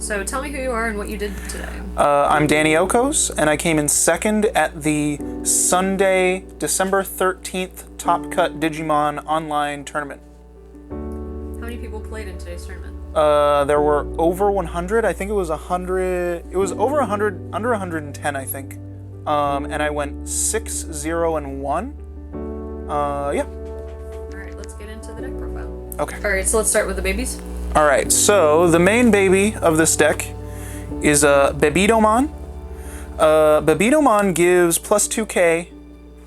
So tell me who you are and what you did today. I'm DannyOHKOs, and I came in second at the Sunday, December 13th Top Cut Digimon online tournament. How many people played in today's tournament? There were over 100. I think it was 100. It was over 100, under 110, I think. And I went 6-0-1. Yeah. All right, let's get into the deck profile. Okay. All right, so let's start with the babies. All right. So the main baby of this deck is Digimon. Digimon gives plus 2k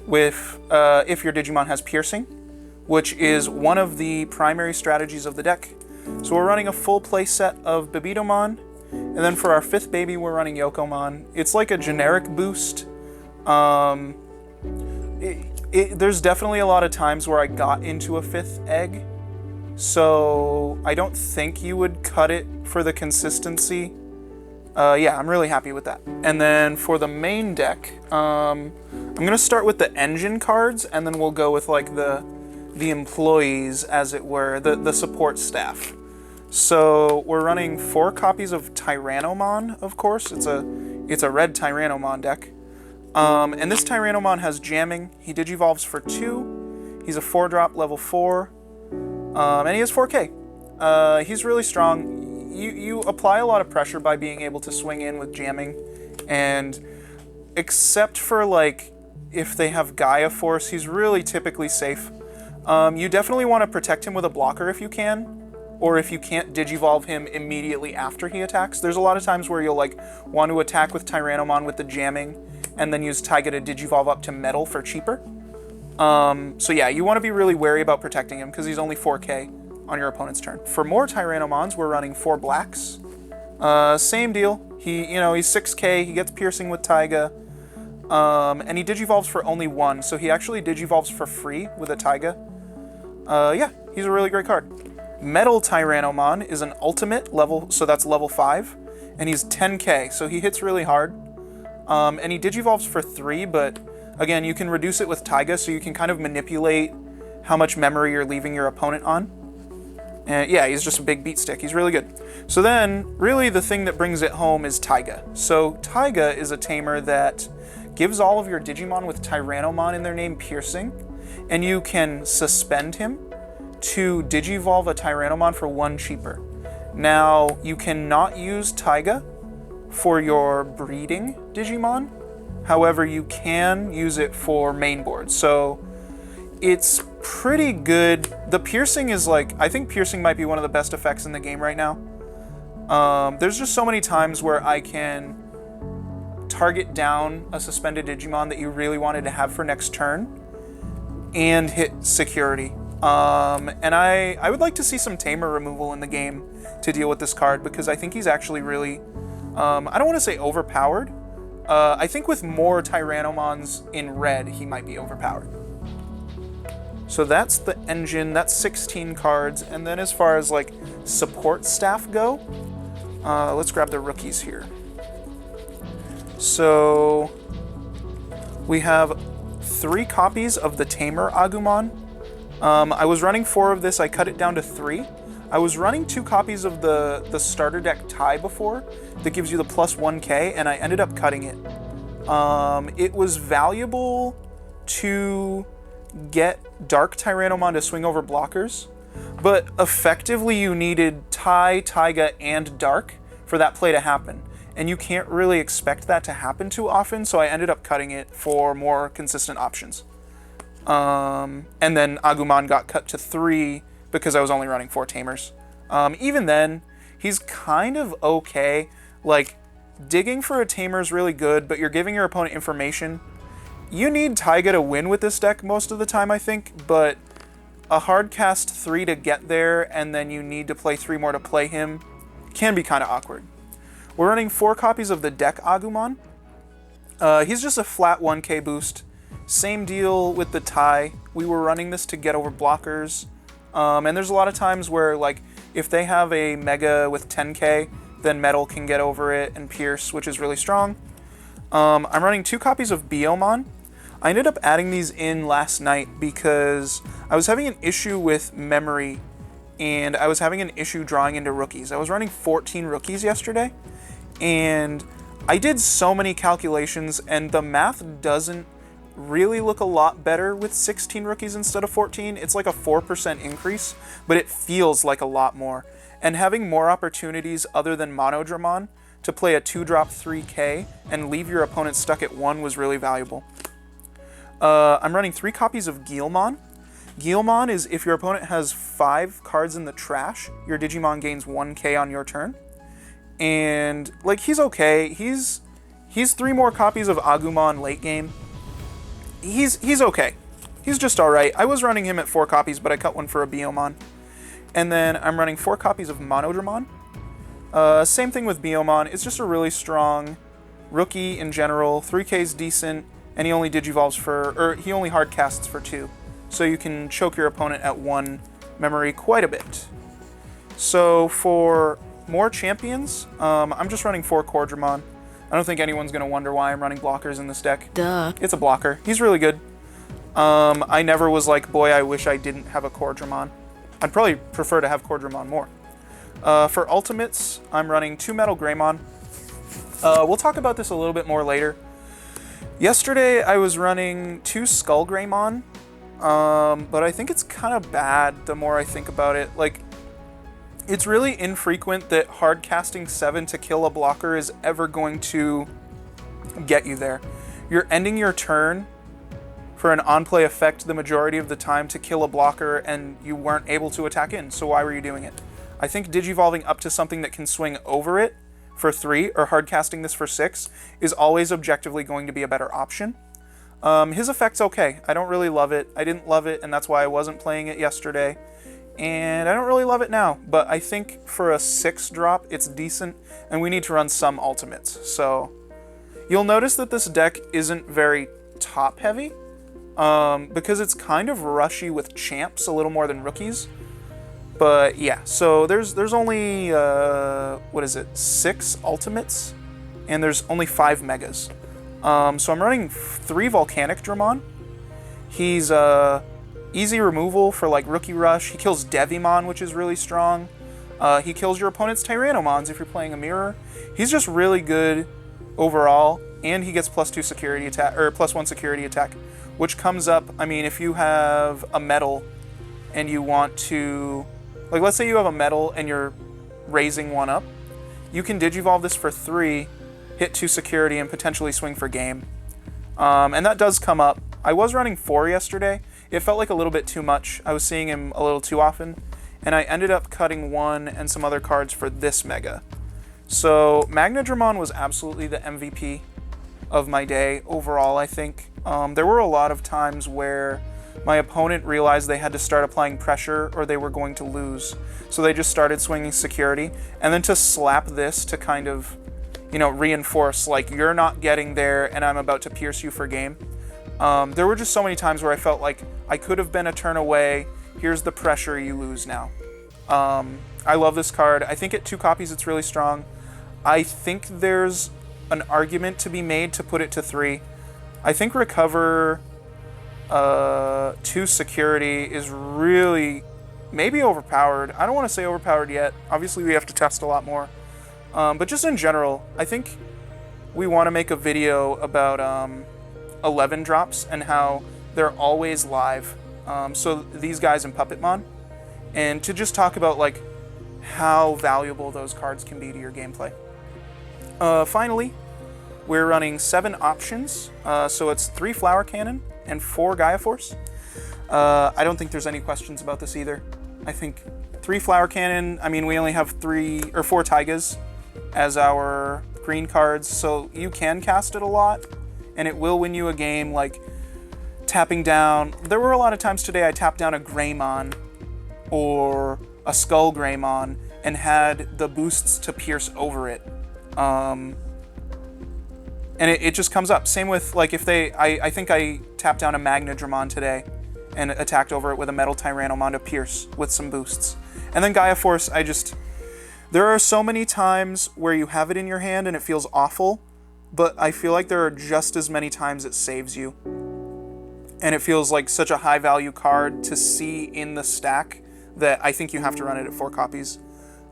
with if your Digimon has piercing, which is one of the primary strategies of the deck. So we're running a full play set of Digimon, and then for our fifth baby, we're running Yokomon. It's like a generic boost. There's definitely a lot of times where I got into a fifth egg, so I don't think you would cut it for the consistency. Yeah, I'm really happy with that. And then for the main deck, I'm gonna start with the engine cards, and then we'll go with like the employees, as it were, the support staff. So we're running 4 copies of Tyrannomon, of course. It's a red Tyrannomon deck. And this Tyrannomon has jamming. He digivolves for 2. He's a 4-drop, level 4. And he has 4k. He's really strong. You apply a lot of pressure by being able to swing in with jamming. And except for like if they have Gaia Force, he's really typically safe. You definitely want to protect him with a blocker if you can, or if you can't digivolve him immediately after he attacks. There's a lot of times where you'll like want to attack with Tyrannomon with the jamming, and then use Taiga to digivolve up to Metal for cheaper. So yeah, you want to be really wary about protecting him because he's only 4k on your opponent's turn. For more Tyrannomons, we're running 4 blacks. Same deal. He's 6k. He gets piercing with Taiga. And he digivolves for only 1, so he actually digivolves for free with a Taiga. Yeah, he's a really great card. Metal Tyrannomon is an ultimate level, so that's level 5, and he's 10k, so he hits really hard. And he digivolves for 3, but again, you can reduce it with Taiga, so you can kind of manipulate how much memory you're leaving your opponent on. And yeah, he's just a big beat stick. He's really good. So then, really the thing that brings it home is Taiga. So Taiga is a tamer that gives all of your Digimon with Tyrannomon in their name piercing, and you can suspend him to digivolve a Tyrannomon for 1 cheaper. Now, you cannot use Taiga for your breeding Digimon. However, you can use it for main board. So it's pretty good. The piercing is like, I think piercing might be one of the best effects in the game right now. There's just so many times where I can target down a suspended Digimon that you really wanted to have for next turn and hit security. And I would like to see some tamer removal in the game to deal with this card, because I think he's actually really, I don't want to say overpowered. I think with more Tyrannomons in red, he might be overpowered. So that's the engine, that's 16 cards. And then as far as like support staff go, let's grab the rookies here. So we have 3 copies of the Tamer Agumon. I was running 4 of this, I cut it down to 3. I was running 2 copies of the starter deck tie before that gives you the plus 1k, and I ended up cutting it. It was valuable to get Dark Tyrannomon to swing over blockers, but effectively you needed Tai, Taiga, and Dark for that play to happen. And you can't really expect that to happen too often, so I ended up cutting it for more consistent options. And then Agumon got cut to 3 because I was only running 4 tamers. Even then, he's kind of okay. Like, digging for a tamer is really good, but you're giving your opponent information. You need Taiga to win with this deck most of the time, I think, but a hard cast 3 to get there, and then you need to play 3 more to play him, can be kind of awkward. We're running 4 copies of the deck Agumon. He's just a flat 1k boost. Same deal with the tie. We were running this to get over blockers. And there's a lot of times where, like, if they have a Mega with 10k, then Metal can get over it and Pierce, which is really strong. I'm running 2 copies of Biomon. I ended up adding these in last night because I was having an issue with memory and I was having an issue drawing into rookies. I was running 14 rookies yesterday, and I did so many calculations, and the math doesn't really look a lot better with 16 rookies instead of 14. It's like a 4% increase, but it feels like a lot more. And having more opportunities other than Monodramon to play a 2-drop 3K and leave your opponent stuck at 1 was really valuable. I'm running 3 copies of Guilmon. Guilmon is if your opponent has 5 cards in the trash, your Digimon gains 1K on your turn. And, like, he's okay. He's 3 more copies of Agumon late game. He's okay. He's just alright. I was running him at 4 copies, but I cut one for a Biomon. And then I'm running 4 copies of Monodramon. Same thing with Biomon. It's just a really strong rookie in general. 3K's decent, and he only Digivolves he only hard casts for 2. So you can choke your opponent at 1 memory quite a bit. So for more champions, I'm just running 4 Cordramon. I don't think anyone's going to wonder why I'm running blockers in this deck. Duh. It's a blocker. He's really good. I never was like, boy, I wish I didn't have a Cordramon. I'd probably prefer to have Cordramon more. For ultimates, I'm running 2 Metal Greymon. We'll talk about this a little bit more later. Yesterday, I was running 2 Skull Greymon, but I think it's kind of bad the more I think about it. Like, it's really infrequent that hard casting 7 to kill a blocker is ever going to get you there. You're ending your turn for an on-play effect the majority of the time to kill a blocker, and you weren't able to attack in, so why were you doing it? I think Digivolving up to something that can swing over it for 3, or hard casting this for 6, is always objectively going to be a better option. His effect's okay. I don't really love it. I didn't love it, and that's why I wasn't playing it yesterday. And I don't really love it now, but I think for a 6-drop, it's decent, and we need to run some ultimates. So you'll notice that this deck isn't very top-heavy, because it's kind of rushy with champs a little more than rookies. But yeah, so there's only, 6 ultimates, and there's only 5 megas. So I'm running 3 Volcanic Dramon. He's easy removal for like Rookie Rush. He kills Devimon, which is really strong. He kills your opponent's Tyrannomons if you're playing a mirror. He's just really good overall, and he gets +2 security attack, or +1 security attack, which comes up, I mean, if you have a metal and you want to, like, let's say you have a metal and you're raising 1 up, you can Digivolve this for 3, hit 2 security, and potentially swing for game. And that does come up. I was running 4 yesterday. It felt like a little bit too much. I was seeing him a little too often, and I ended up cutting 1 and some other cards for this mega. So Magnadramon was absolutely the MVP of my day overall, I think. There were a lot of times where my opponent realized they had to start applying pressure or they were going to lose. So they just started swinging security, and then to slap this to kind of, reinforce, like, you're not getting there and I'm about to pierce you for game. There were just so many times where I felt like I could have been a turn away. Here's the pressure, you lose now. I love this card. I think at 2 copies it's really strong. I think there's an argument to be made to put it to 3. I think Recover 2 security is really maybe overpowered. I don't want to say overpowered yet. Obviously we have to test a lot more. But just in general, I think we want to make a video about 11 drops and how they're always live. So these guys in Puppetmon, and to just talk about like how valuable those cards can be to your gameplay. Finally, we're running 7 options. So it's 3 Flower Cannon and 4 Gaia Force. I don't think there's any questions about this either. I think 3 Flower Cannon, I mean, we only have 3 or 4 Taigas as our green cards, so you can cast it a lot, and it will win you a game, like tapping down. There were a lot of times today I tapped down a Greymon or a Skull Greymon and had the boosts to pierce over it. And it just comes up. Same with, like, if I think I tapped down a Magnadramon today and attacked over it with a Metal Tyrannomon to pierce with some boosts. And then Gaia Force, there are so many times where you have it in your hand and it feels awful, but I feel like there are just as many times it saves you. And it feels like such a high value card to see in the stack that I think you have to run it at 4 copies.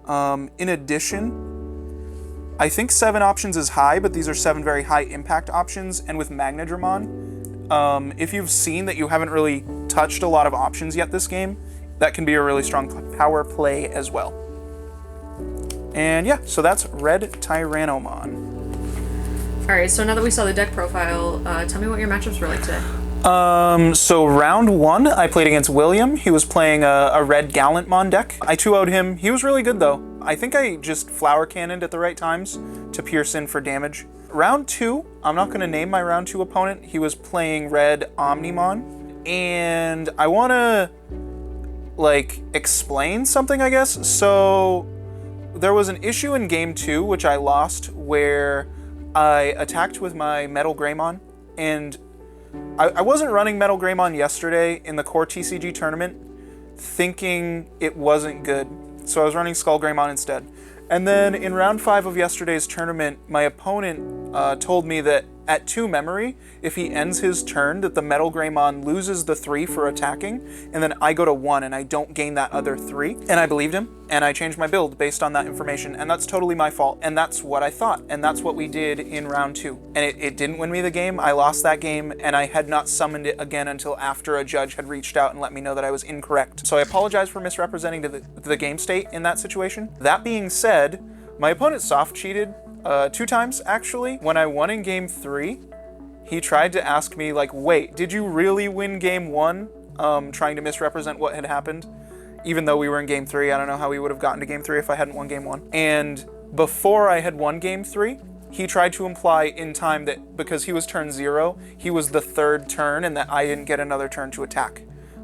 In addition, I think 7 options is high, but these are 7 very high impact options. And with Magnadramon, if you've seen that you haven't really touched a lot of options yet this game, that can be a really strong power play as well. And yeah, so that's Red Tyrannomon. Alright, so now that we saw the deck profile, tell me what your matchups were like today. So round 1, I played against William. He was playing a red Gallantmon deck. I 2-0'd him. He was really good though. I think I just flower cannoned at the right times to pierce in for damage. Round 2, I'm not going to name my round 2 opponent. He was playing red Omnimon. And I want to, like, explain something, I guess. So there was an issue in game 2, which I lost, where I attacked with my Metal Greymon, and I wasn't running Metal Greymon yesterday in the core TCG tournament, thinking it wasn't good. So I was running Skull Greymon instead. And then in round 5 of yesterday's tournament, my opponent told me that at 2 memory, if he ends his turn, that the Metal Greymon loses the 3 for attacking, and then I go to 1 and I don't gain that other 3. And I believed him, and I changed my build based on that information, and that's totally my fault. And that's what I thought, and that's what we did in round 2. And it didn't win me the game. I lost that game, and I had not summoned it again until after a judge had reached out and let me know that I was incorrect. So I apologize for misrepresenting the game state in that situation. That being said, my opponent soft cheated 2 times, actually. When I won in game 3, he tried to ask me, like, wait, did you really win game 1? Trying to misrepresent what had happened. Even though we were in game 3, I don't know how we would have gotten to game 3 if I hadn't won game 1. And before I had won game 3, he tried to imply in time that because he was turn 0, he was the 3rd turn and that I didn't get another turn to attack.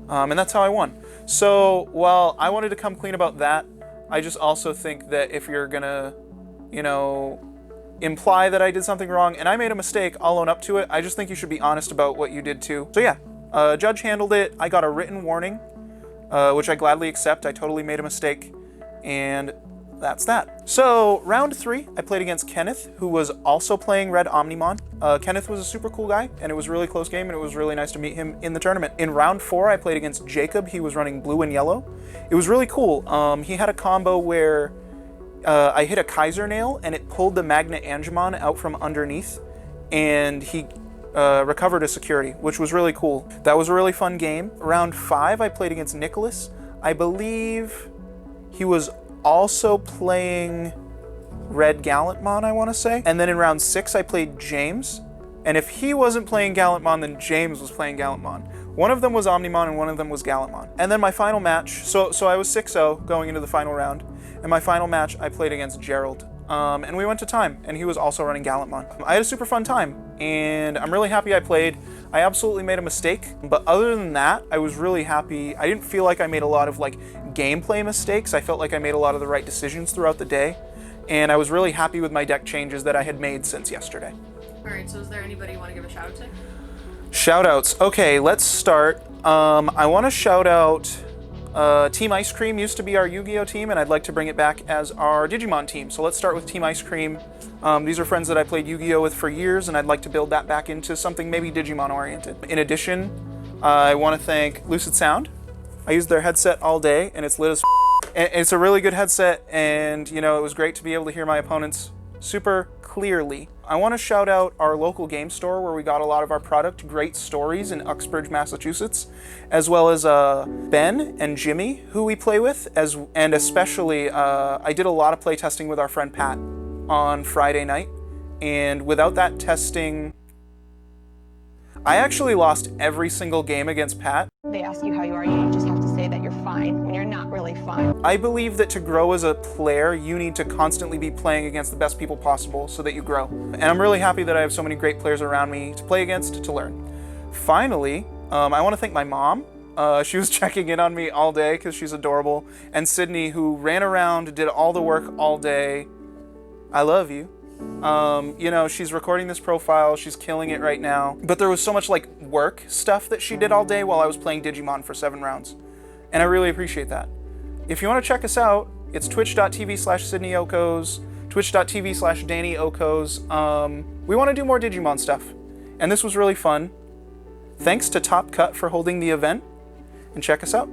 And that's how I won. So while I wanted to come clean about that, I just also think that if you're gonna, you know, imply that I did something wrong and I made a mistake, I'll own up to it. I just think you should be honest about what you did too. So yeah, judge handled it. I got a written warning, which I gladly accept. I totally made a mistake, and that's that. So round 3, I played against Kenneth, who was also playing red Omnimon. Kenneth was a super cool guy, and it was a really close game, and it was really nice to meet him in the tournament. In round 4, I played against Jacob. He was running blue and yellow. It was really cool. He had a combo where I hit a Kaiser Nail, and it pulled the Magna Angemon out from underneath, and he recovered a security, which was really cool. That was a really fun game. Round 5, I played against Nicholas. I believe he was also playing red Gallantmon, I want to say. And then in round 6, I played James. And if he wasn't playing Gallantmon, then James was playing Gallantmon. One of them was Omnimon, and one of them was Gallantmon. And then my final match, so I was 6-0 going into the final round. And my final match, I played against Gerald. And we went to time, and he was also running Gallantmon. I had a super fun time, and I'm really happy I played. I absolutely made a mistake, but other than that, I was really happy. I didn't feel like I made a lot of like gameplay mistakes. I felt like I made a lot of the right decisions throughout the day, and I was really happy with my deck changes that I had made since yesterday. Alright, so is there anybody you want to give a shout out to? Shoutouts. Okay, let's start. I want to shout out Team Ice Cream. Used to be our Yu-Gi-Oh team, and I'd like to bring it back as our Digimon team. So let's start with Team Ice Cream. These are friends that I played Yu-Gi-Oh with for years, and I'd like to build that back into something maybe Digimon oriented. In addition, I want to thank Lucid Sound. I used their headset all day, and it's lit as and it's a really good headset, and you know, it was great to be able to hear my opponents super clearly. I want to shout out our local game store where we got a lot of our product, Great Stories in Uxbridge, Massachusetts, as well as Ben and Jimmy, who we play with, and especially I did a lot of play testing with our friend Pat on Friday night, and without that testing, I actually lost every single game against Pat. They ask you how you are, you just have to say that you're fine when you're not really fine. I believe that to grow as a player, you need to constantly be playing against the best people possible so that you grow. And I'm really happy that I have so many great players around me to play against, to learn. Finally, I want to thank my mom. She was checking in on me all day because she's adorable. And Sydney, who ran around, did all the work all day. I love you. You know, she's recording this profile, she's killing it right now. But there was so much like work stuff that she did all day while I was playing Digimon for 7 rounds. And I really appreciate that. If you want to check us out, it's twitch.tv/DannyOHKOs, twitch.tv/DannyOHKOs. We want to do more Digimon stuff. And this was really fun. Thanks to Top Cut for holding the event. And check us out.